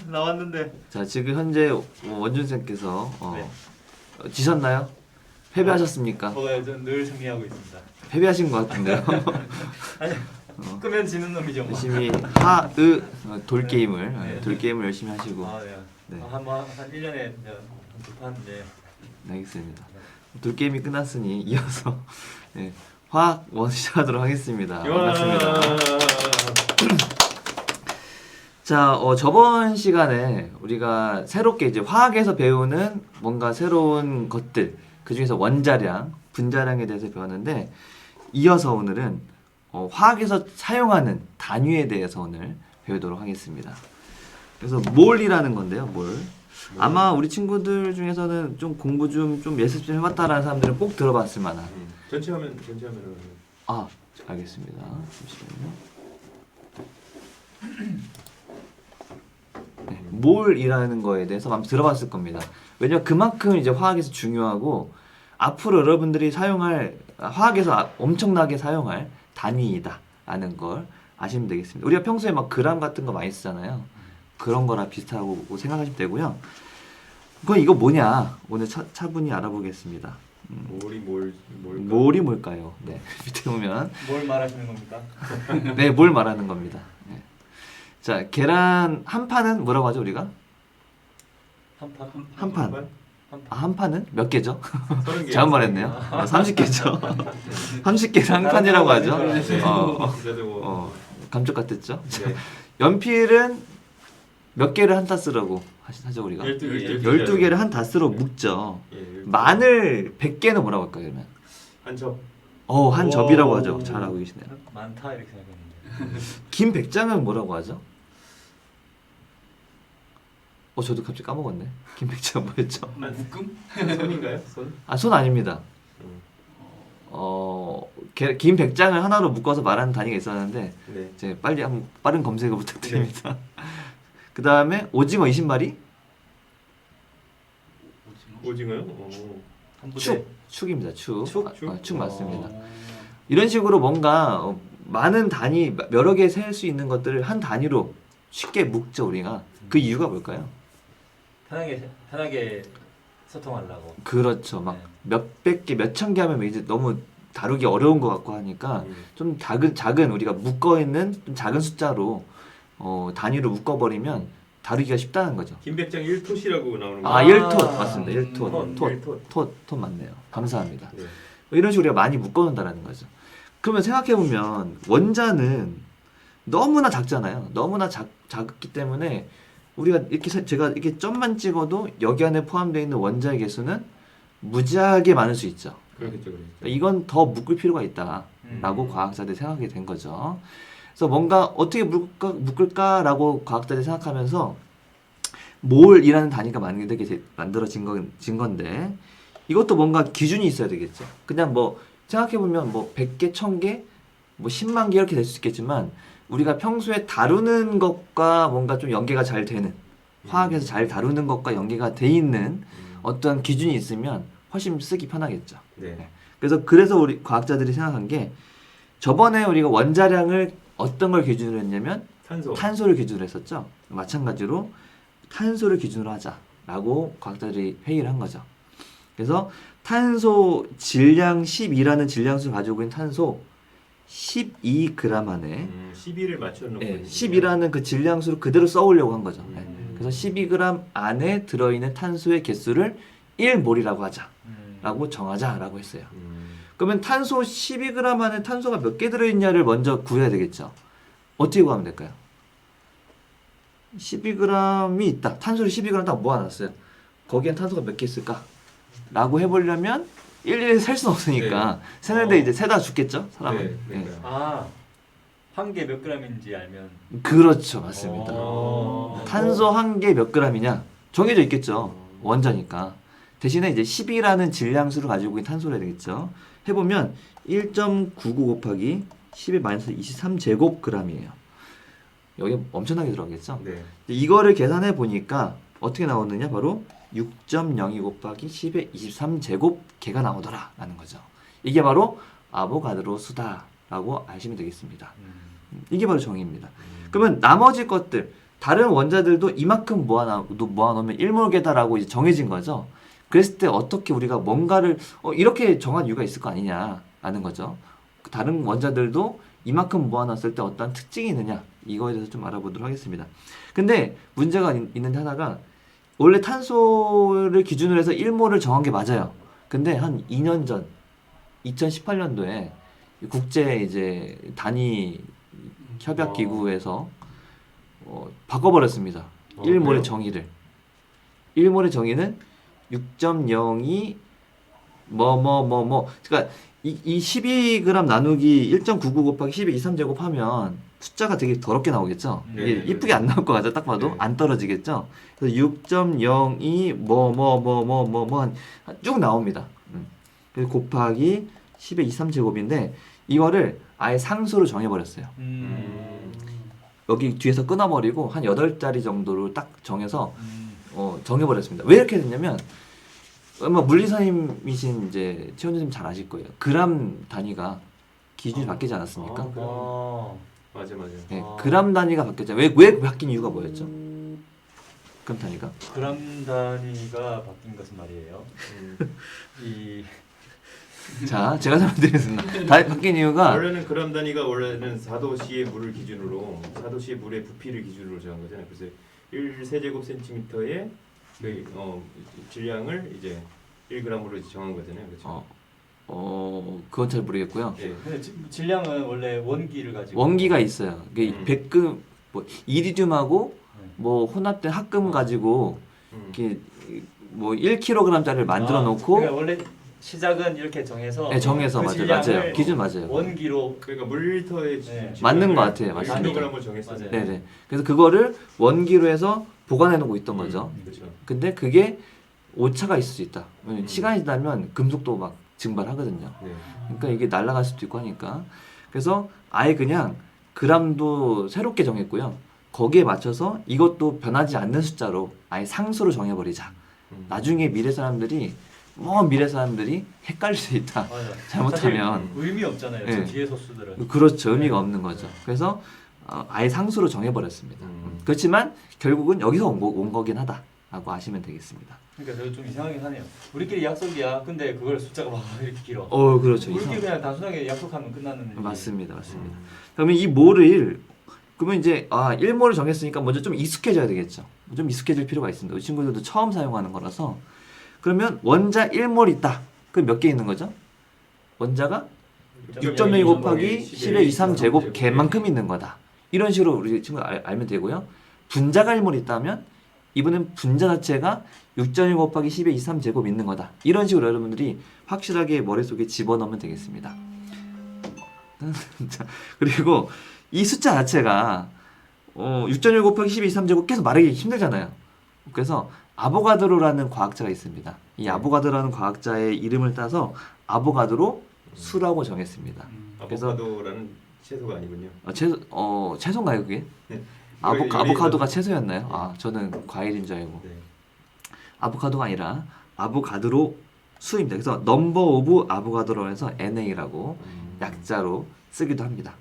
나왔는데. 자, 지금 현재 원준쌤께서 네. 지셨나요? 패배하셨습니까? 늘 승리하고 있습니다. 패배하신 것 같은데요. 아니, 끄면 지는 놈이죠. 뭐. 열심히 돌 게임을 네. 돌 게임을 열심히 하시고. 네. 네. 한 1년에 두판 이제. 알겠습니다. 돌 게임이 끝났으니 이어서 네, 화학 시작하도록 하겠습니다. 반갑습니다. 자, 저번 시간에 우리가 새롭게 이제 화학에서 배우는 뭔가 새로운 것들, 그 중에서 원자량, 분자량에 대해서 배웠는데, 이어서 오늘은 화학에서 사용하는 단위에 대해서 오늘 배우도록 하겠습니다. 그래서 몰이라는 건데요, 몰. 아마 우리 친구들 중에서는 좀 공부 좀 예습 좀 해봤다라는 사람들은 꼭 들어봤을 만한. 전체 화면은. 아, 알겠습니다. 잠시만요. 네, 몰이라는 거에 대해서 아마 들어봤을 겁니다. 왜냐면 그만큼 이제 화학에서 중요하고 앞으로 여러분들이 사용할 화학에서 엄청나게 사용할 단위이다라는 걸 아시면 되겠습니다. 우리가 평소에 막 그램 같은 거 많이 쓰잖아요. 그런 거랑 비슷하고 생각하시면 되고요. 그럼 이거 뭐냐? 오늘 차분히 알아보겠습니다. 몰이 뭘까요? 네, 밑에 보면 뭘 말하시는 겁니까? 네, 뭘 말하는 겁니다. 네. 자, 계란 한 판은 뭐라고 하죠 우리가? 한 판. 한 판은 몇 개죠? 30개. 잘못 말했네요. 30개죠. 30개를 한 판이라고 하죠. 감쪽 같았죠. 네. 연필은 몇 개를 한 타스라고 하죠 우리가? 12개를 한 타스로 묶죠. 예, 마늘 100개는 뭐라고 할까요 그러면? 한 접. 한 접이라고 하죠. 잘 알고 계시네요. 많다 이렇게 생각했는데. 김 100장은 뭐라고 하죠? 저도 갑자기 까먹었네. 김 100장 뭐였죠? 묶음? 손인가요? 손? 손 아닙니다. 김 100장을 하나로 묶어서 말하는 단위가 있었는데 네. 이제 빨리 한번 빠른 검색을 부탁드립니다. 그 다음에 오징어 20마리? 오징어요? 한 부대. 축입니다. 축. 축? 축 맞습니다. 이런 식으로 뭔가 많은 단위, 여러 개 셀 수 있는 것들을 한 단위로 쉽게 묶죠 우리가. 그 이유가 뭘까요? 편하게 소통하려고. 그렇죠. 막 몇백 개, 몇천 개 하면 이제 너무 다루기 어려운 것 같고 하니까 좀 작은 우리가 묶어 있는 좀 작은 숫자로 단위로 묶어버리면 다루기가 쉽다는 거죠. 김백장 1톳이라고 나오는 거. 1톳 맞습니다. 1톳. 톳 맞네요. 감사합니다. 네. 이런 식으로 우리가 많이 묶어놓는다는 거죠. 그러면 생각해보면 원자는 너무나 작잖아요. 너무나 작기 때문에 우리가 이렇게 제가 이렇게 점만 찍어도 여기 안에 포함되어 있는 원자의 개수는 무지하게 많을 수 있죠. 그렇겠죠. 이건 더 묶을 필요가 있다라고 과학자들이 생각하게 된 거죠. 그래서 뭔가 어떻게 묶을까라고 과학자들이 생각하면서 몰이라는 단위가 만들어진 건데 이것도 뭔가 기준이 있어야 되겠죠. 그냥 뭐 생각해보면 뭐 100개, 1000개, 뭐 10만 개 이렇게 될 수 있겠지만 우리가 평소에 다루는 것과 뭔가 좀 연계가 잘 되는 화학에서 잘 다루는 것과 연계가 돼 있는 어떤 기준이 있으면 훨씬 쓰기 편하겠죠. 네. 그래서 우리 과학자들이 생각한 게 저번에 우리가 원자량을 어떤 걸 기준으로 했냐면 탄소를 기준으로 했었죠. 마찬가지로 탄소를 기준으로 하자라고 과학자들이 회의를 한 거죠. 그래서 탄소 질량 12라는 질량수를 가지고 있는 탄소 12g 안에 12를 맞춰놓고 10이라는 그 질량수를 그대로 써오려고 한 거죠. 그래서 12g 안에 들어있는 탄소의 개수를 1몰이라고 하자라고 정하자라고 했어요. 그러면 탄소 12g 안에 탄소가 몇 개 들어있냐를 먼저 구해야 되겠죠. 어떻게 구하면 될까요? 12g이 있다. 탄소를 12g 딱 모아놨어요. 거기엔 탄소가 몇 개 있을까? 라고 해보려면 일일이 셀 수는 없으니까 세는데 이제 세다 죽겠죠? 사람은. 네. 한 개 몇 g인지 알면. 그렇죠. 맞습니다. 탄소 한 개 몇 g이냐? 정해져 있겠죠. 원자니까. 대신에 이제 10이라는 질량수를 가지고 있는 탄소를 해야 되겠죠. 해보면 1.99 곱하기 10의 마이너스 23제곱g이에요. 여기 엄청나게 들어가겠죠. 네. 이거를 계산해 보니까 어떻게 나오느냐? 바로 6.02 곱하기 10의 23제곱개가 나오더라 라는 거죠. 이게 바로 아보가드로 수다라고 아시면 되겠습니다. 이게 바로 정의입니다. 그러면 나머지 것들 다른 원자들도 이만큼 모아놓으면 1몰계다라고 이제 정해진 거죠. 그랬을 때 어떻게 우리가 뭔가를 이렇게 정한 이유가 있을 거 아니냐라는 거죠. 다른 원자들도 이만큼 모아놨을 때 어떤 특징이 있느냐 이거에 대해서 좀 알아보도록 하겠습니다. 근데 문제가 있는데 하나가 원래 탄소를 기준으로 해서 1몰을 정한 게 맞아요. 근데 한 2년 전 2018년도에 국제 이제 단위 협약 기구에서 바꿔버렸습니다. 1몰의 그래요? 정의를. 1몰의 정의는 6.02 그러니까 이 12g 나누기 1.99 곱하기 10의 23제곱 하면 숫자가 되게 더럽게 나오겠죠. 네, 이게 네, 이쁘게 네. 안 나올 것 같아. 딱 봐도 네. 안 떨어지겠죠. 그래서 6.02 쭉 나옵니다. 그래서 곱하기 10의 23제곱인데 이거를 아예 상수로 정해버렸어요. 여기 뒤에서 끊어버리고 한 8자리 정도로 딱 정해서 정해버렸습니다. 왜 이렇게 됐냐면 아마 물리사님이신 이제 최원주님 잘 아실 거예요. 그람 단위가 기준이 바뀌지 않았습니까? 맞아. 네, 아. 그람 단위가 바뀌었잖아요. 왜 바뀐 이유가 뭐였죠? 그람 단위가? 그람 단위가 바뀐 것은 말이에요. 음. 이 자, 제가 설명드리겠습니다. 바뀐 이유가 원래는 그람 단위가 원래는 4도씨의 물을 기준으로 4도씨의 물의 부피를 기준으로 정한 거잖아요. 그래서 1세제곱센티미터의 질량을 이제 1g으로 정한 거잖아요. 그렇죠? 그건 잘 모르겠고요. 예. 근데 질량은 원래 원기를 가지고 원기가 있어요. 그게 백금 뭐 이리듐하고 뭐 혼합된 합금 가지고 이렇게 뭐 1kg짜리를 만들어 놓고 그러니까 원래 시작은 이렇게 정해서 네, 정해서 그 맞아요. 질량을 기준 맞아요. 원기로 그러니까 물리터의 네. 맞는 것 같아요. 맞습니다. 1kg을 정했어요. 맞아요. 네네. 그래서 그거를 원기로 해서 보관해 놓고 있던 거죠. 그렇죠. 근데 그게 오차가 있을 수 있다. 왜냐면 음. 시간이 지나면 금속도 막 증발하거든요. 네. 그러니까 이게 날아갈 수도 있고 하니까. 그래서 아예 그냥 그람도 새롭게 정했고요. 거기에 맞춰서 이것도 변하지 않는 숫자로 아예 상수로 정해버리자. 나중에 먼 미래 사람들이 헷갈릴 수 있다. 맞아. 잘못하면. 사실 의미 없잖아요. 네. 저 뒤에 소수들은. 그렇죠. 의미가 없는 거죠. 그래서 아예 상수로 정해버렸습니다. 그렇지만 결국은 여기서 온 거긴 하다라고 아시면 되겠습니다. 그러니까 저도 좀 이상하긴 하네요. 우리끼리 약속이야. 근데 그걸 숫자가 막 이렇게 길어. 그렇죠. 우리끼리 그냥 단순하게 약속하면 끝나는 일이. 맞습니다. 그러면 이 몰을 그러면 이제 1몰을 정했으니까 먼저 좀 익숙해져야 되겠죠. 좀 익숙해질 필요가 있습니다. 우리 친구들도 처음 사용하는 거라서. 그러면 원자 1몰 있다. 그럼 몇 개 있는 거죠? 원자가 6.02 곱하기 10의 23제곱 개만큼 있는 거다. 이런 식으로 우리 친구 알면 되고요. 분자가 1몰 있다면 이번엔 분자 자체가 6.1 곱하기 10의 23제곱 있는 거다. 이런 식으로 여러분들이 확실하게 머릿속에 집어넣으면 되겠습니다. 그리고 이 숫자 자체가 6.1 곱하기 10의 23제곱 계속 말하기 힘들잖아요. 그래서 아보가드로라는 과학자가 있습니다. 이 아보가드로라는 과학자의 이름을 따서 아보가드로 수라고 정했습니다. 그래서 아보카도라는 채소가 아니군요. 채소인가요 그게? 네. 아보카도가 채소였나요? 저는 과일인 줄 알고. 네. 아보카도가 아니라 아보가드로 수입니다. 그래서 넘버 오브 아보가드로 해서 NA라고 약자로 쓰기도 합니다.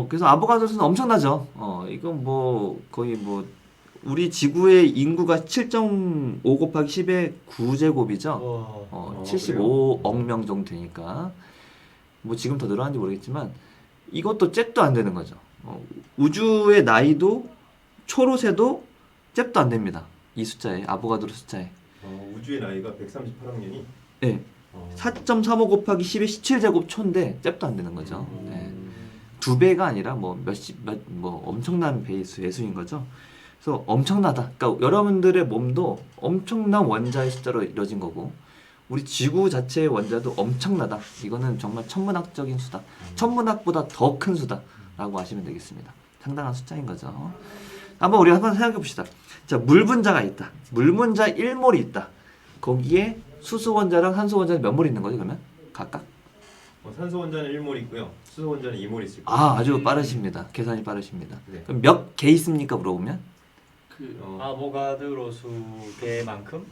그래서 아보가드로 수는 엄청나죠. 이건 뭐 거의 뭐 우리 지구의 인구가 7.5 곱하기 10의 9제곱이죠. 75억 명 정도 되니까 뭐 지금 더 늘어난지 모르겠지만 이것도 잽도 안 되는 거죠. 우주의 나이도 초로 세도 잽도 안 됩니다. 이 숫자에 아보가드로 숫자에. 우주의 나이가 138억 년이. 네. 4.35 곱하기 10의 17제곱 초인데 잽도 안 되는 거죠. 네. 2배가 아니라 뭐 엄청난 배수인 거죠. 그래서 엄청나다. 그러니까 여러분들의 몸도 엄청난 원자의 숫자로 이루어진 거고 우리 지구 자체의 원자도 엄청나다. 이거는 정말 천문학적인 수다. 천문학보다 더 큰 수다라고 아시면 되겠습니다. 상당한 숫자인 거죠. 우리 한번 생각해 봅시다. 자, 물 분자가 있다. 물 분자 1몰이 있다. 거기에 수소 원자랑 산소 원자는 몇 몰 있는 거죠, 그러면? 각각? 산소 원자는 1몰 있고요. 수소 원자는 2몰 있을 거예요. 아주 빠르십니다. 계산이 빠르십니다. 네. 그럼 몇 개 있습니까, 물어보면? 아보가드로 수 개만큼?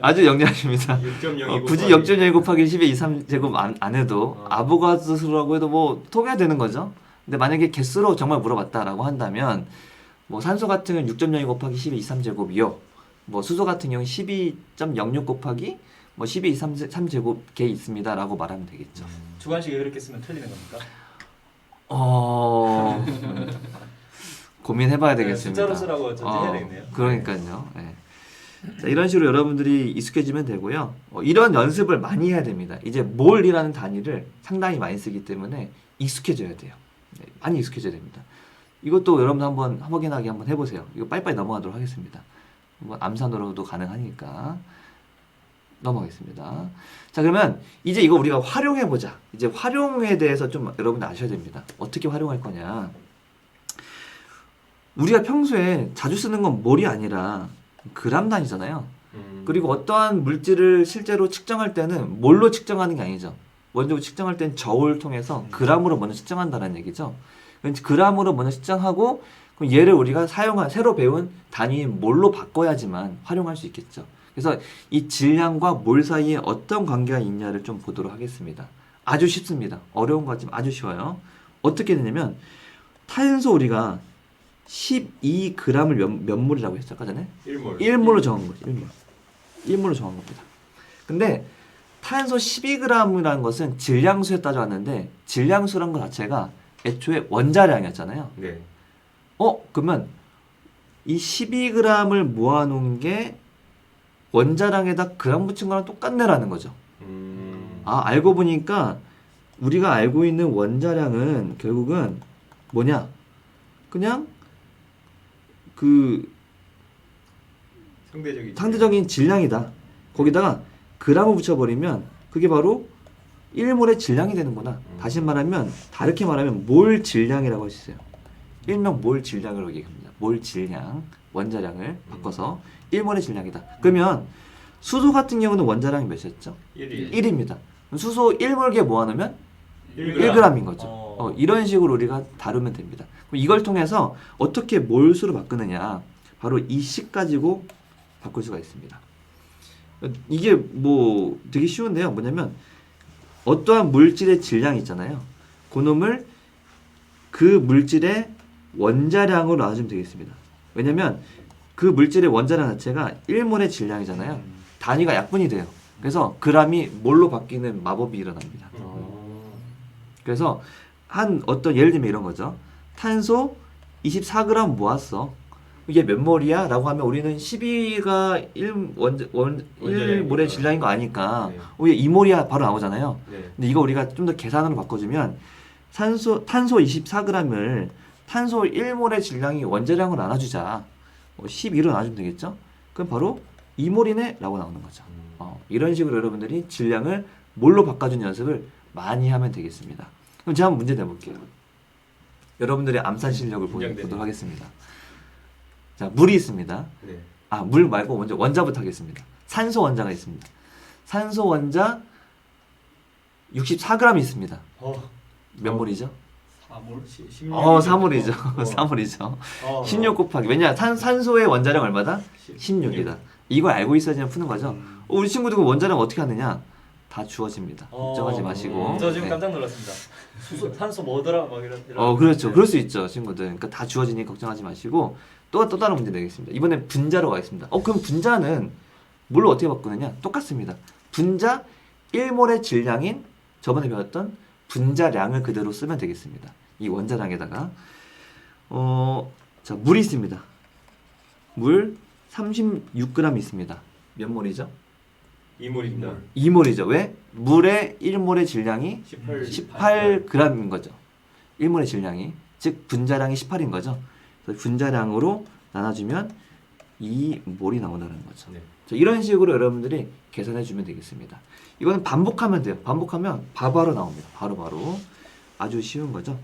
아주 영리하십니다. 6.02 굳이 0.0 곱하기 10의 23제곱 안 해도 아보가드로라고 해도 뭐 통해야 되는 거죠. 근데 만약에 개수로 정말 물어봤다라고 한다면 뭐 산소 같은 경우는 6.02 곱하기 12 23제곱이요. 뭐 수소 같은 경우는 12.06 곱하기 뭐 12 23제곱 개 있습니다라고 말하면 되겠죠. 주관식에 그렇게 쓰면 틀리는 겁니까? 고민해봐야 네, 되겠습니다. 숫자로 쓰라고 전제해야 되겠네요. 그러니까요. 네. 자, 이런 식으로 여러분들이 익숙해지면 되고요. 이런 연습을 많이 해야 됩니다. 이제 몰이라는 단위를 상당히 많이 쓰기 때문에 익숙해져야 돼요. 네, 많이 익숙해져야 됩니다. 이것도 여러분 한번 확인하게 한번 해보세요. 이거 빨리빨리 넘어가도록 하겠습니다. 뭐 암산으로도 가능하니까 넘어가겠습니다. 자, 그러면 이제 이거 우리가 활용해보자. 이제 활용에 대해서 좀 여러분들 아셔야 됩니다. 어떻게 활용할 거냐. 우리가 평소에 자주 쓰는 건 몰이 아니라 그람 단위잖아요. 그리고 어떠한 물질을 실제로 측정할 때는 몰로 측정하는 게 아니죠. 먼저 측정할 때는 저울 통해서 그람으로 먼저 측정한다는 얘기죠. 그람으로 먼저 측정하고 그럼 얘를 우리가 사용한 새로 배운 단위인 몰로 바꿔야지만 활용할 수 있겠죠. 그래서 이 질량과 몰 사이에 어떤 관계가 있냐를 좀 보도록 하겠습니다. 아주 쉽습니다. 어려운 것 같지만 아주 쉬워요. 어떻게 되냐면 탄소 우리가 12g을 몇 몰이라고 했죠? 아까 전에? 1몰. 1몰로 정한 거죠. 1몰로 정한 겁니다. 근데 탄소 12g이라는 것은 질량수에 따져왔는데 질량수라는 것 자체가 애초에 원자량이었잖아요. 네. 그러면 이 12g을 모아놓은 게 원자량에다 그람 붙인 거랑 똑같네라는 거죠. 알고 보니까 우리가 알고 있는 원자량은 결국은 뭐냐? 그냥 그 상대적인 질량이다. 거기다가 그람을 붙여버리면 그게 바로 1몰의 질량이 되는구나. 다시 말하면 다르게 말하면 몰 질량이라고 할 수 있어요. 일명 몰 질량으로 얘기합니다. 몰 질량, 원자량을 바꿔서 1몰의 질량이다. 그러면 수소 같은 경우는 원자량이 몇이었죠? 1입니다. 수소 1몰에 모아놓으면 1g인 거죠. 이런 식으로 우리가 다루면 됩니다. 그럼 이걸 통해서 어떻게 몰수로 바꾸느냐, 바로 이 식 가지고 바꿀 수가 있습니다. 이게 뭐 되게 쉬운데요. 뭐냐면 어떠한 물질의 질량이 있잖아요. 그놈을 그 물질의 원자량으로 나눠주면 되겠습니다. 왜냐면 그 물질의 원자량 자체가 1몰의 질량이잖아요. 단위가 약분이 돼요. 그래서 그람이 몰로 바뀌는 마법이 일어납니다. 그래서 예를 들면 이런 거죠. 탄소 24g 모았어. 이게 몇 몰이야? 라고 하면 우리는 12가 1몰의 질량인 거 아니까 왜 2몰이야? 바로 나오잖아요. 근데 이거 우리가 좀 더 계산으로 바꿔주면 탄소 24g을 탄소 1몰의 질량이 원자량으로 나눠주자. 12로 나눠주면 되겠죠? 그럼 바로 2몰이네? 라고 나오는 거죠. 이런 식으로 여러분들이 질량을 몰로 바꿔주는 연습을 많이 하면 되겠습니다. 그럼 제가 한번 문제 내볼게요. 여러분들의 암산 실력을 보도록 하겠습니다. 자, 물이 있습니다. 네. 물 말고 먼저 원자부터 하겠습니다. 산소 원자가 있습니다. 산소 원자 64g 있습니다. 몇 몰이죠? 4몰? 4몰이죠. 4몰이죠. 16 곱하기. 왜냐? 산소의 원자량 얼마다? 16이다. 이걸 알고 있어야지 푸는 거죠. 우리 친구들 원자량 어떻게 하느냐? 다 주어집니다. 걱정하지 마시고. 저 지금 깜짝 놀랐습니다. 산소 뭐더라? 막 이런. 그렇죠. 그럴 수 있죠, 친구들. 그러니까 다 주어지니 걱정하지 마시고 또 다른 문제 내겠습니다. 이번엔 분자로 가겠습니다. 그럼 분자는 뭘로 어떻게 바꾸느냐? 똑같습니다. 분자 1몰의 질량인 저번에 배웠던 분자량을 그대로 쓰면 되겠습니다. 이 원자량에다가 자, 물이 있습니다. 물 36g 있습니다. 몇 몰이죠? 2몰입니다. 2몰이죠. 왜? 물의 1몰의 질량이 18g인 거죠. 1몰의 질량이. 즉 분자량이 18인 거죠. 그래서 분자량으로 나눠주면 2몰이 나온다는 거죠. 네. 자, 이런 식으로 여러분들이 계산해 주면 되겠습니다. 이거는 반복하면 돼요. 반복하면 바로바로 나옵니다. 바로바로. 아주 쉬운 거죠.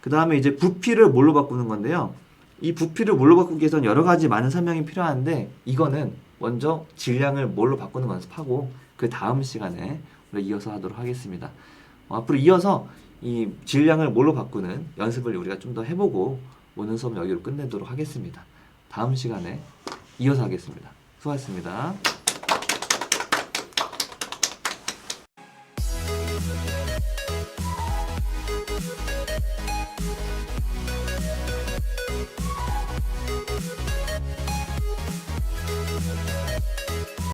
그 다음에 이제 부피를 뭘로 바꾸는 건데요. 이 부피를 뭘로 바꾸기 위해서는 여러 가지 많은 설명이 필요한데 이거는 먼저 질량을 뭘로 바꾸는 거 연습하고 그 다음 시간에 우리가 이어서 하도록 하겠습니다. 앞으로 이어서 이 질량을 뭘로 바꾸는 연습을 우리가 좀 더 해보고 오늘 수업 여기로 끝내도록 하겠습니다. 다음 시간에 이어서 하겠습니다. 수고하셨습니다.